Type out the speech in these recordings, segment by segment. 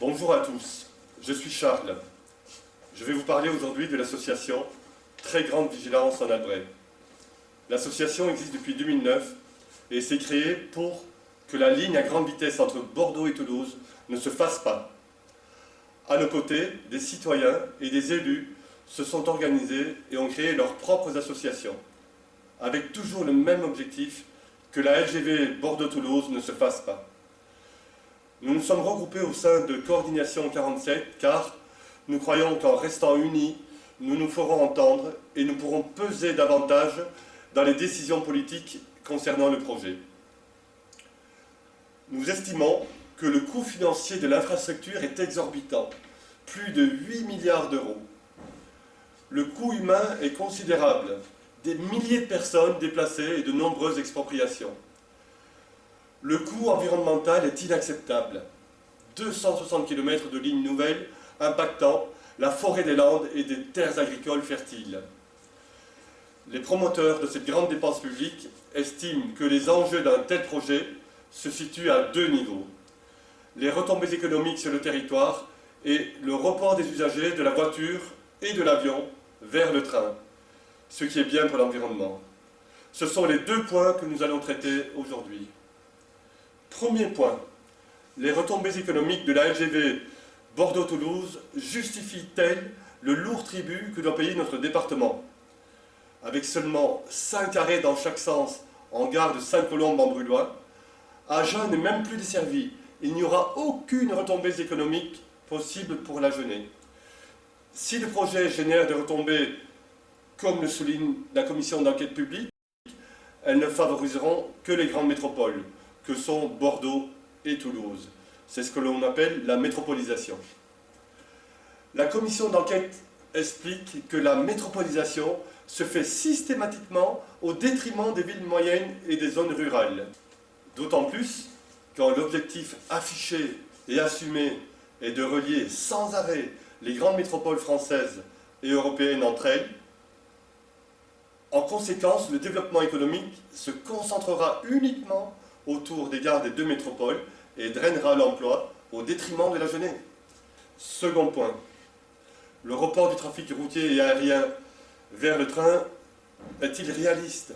Bonjour à tous, je suis Charles. Je vais vous parler aujourd'hui de l'association Très Grande Vigilance en Albret. L'association existe depuis 2009 et s'est créée pour que la ligne à grande vitesse entre Bordeaux et Toulouse ne se fasse pas. À nos côtés, des citoyens et des élus se sont organisés et ont créé leurs propres associations, avec toujours le même objectif, que la LGV Bordeaux-Toulouse ne se fasse pas. Nous nous sommes regroupés au sein de Coordination 47 car nous croyons qu'en restant unis, nous nous ferons entendre et nous pourrons peser davantage dans les décisions politiques concernant le projet. Nous estimons que le coût financier de l'infrastructure est exorbitant, plus de 8 milliards d'euros. Le coût humain est considérable, des milliers de personnes déplacées et de nombreuses expropriations. Le coût environnemental est inacceptable. 260 km de lignes nouvelles impactant la forêt des Landes et des terres agricoles fertiles. Les promoteurs de cette grande dépense publique estiment que les enjeux d'un tel projet se situent à deux niveaux. Les retombées économiques sur le territoire et le report des usagers de la voiture et de l'avion vers le train, ce qui est bien pour l'environnement. Ce sont les deux points que nous allons traiter aujourd'hui. Premier point, les retombées économiques de la LGV Bordeaux-Toulouse justifient-elles le lourd tribut que doit payer notre département? Avec seulement 5 arrêts dans chaque sens en gare de Sainte-Colombe-en-Brulhois, Agen n'est même plus desservi. Il n'y aura aucune retombée économique possible pour l'Agenais. Si le projet génère des retombées, comme le souligne la commission d'enquête publique, elles ne favoriseront que les grandes métropoles, que sont Bordeaux et Toulouse. C'est ce que l'on appelle la métropolisation. La commission d'enquête explique que la métropolisation se fait systématiquement au détriment des villes moyennes et des zones rurales. D'autant plus quand l'objectif affiché et assumé est de relier sans arrêt les grandes métropoles françaises et européennes entre elles. En conséquence, le développement économique se concentrera uniquement autour des gares des deux métropoles et drainera l'emploi au détriment de l'Agenais. Second point, le report du trafic routier et aérien vers le train est-il réaliste?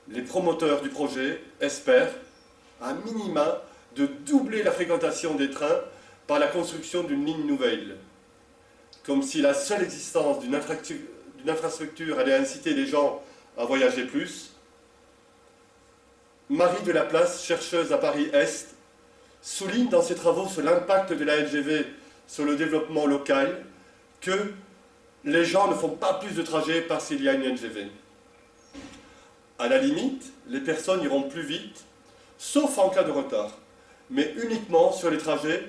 Les promoteurs du projet espèrent, à minima, de doubler la fréquentation des trains par la construction d'une ligne nouvelle. Comme si la seule existence d'une infrastructure allait inciter les gens à voyager plus. Marie de la Place, chercheuse à Paris-Est, souligne dans ses travaux sur l'impact de la LGV sur le développement local que les gens ne font pas plus de trajets parce qu'il y a une LGV. À la limite, les personnes iront plus vite, sauf en cas de retard, mais uniquement sur les trajets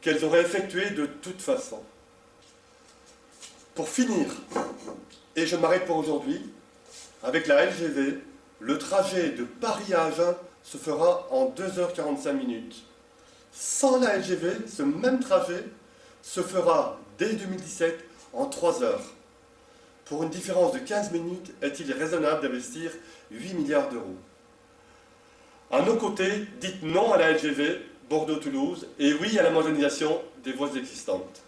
qu'elles auraient effectués de toute façon. Pour finir, et je m'arrête pour aujourd'hui, avec la LGV, le trajet de Paris à Agen se fera en 2h45. Sans la LGV, ce même trajet se fera dès 2017 en 3 heures. Pour une différence de 15 minutes, est-il raisonnable d'investir 8 milliards d'euros? À nos côtés, dites non à la LGV Bordeaux-Toulouse et oui à la modernisation des voies existantes.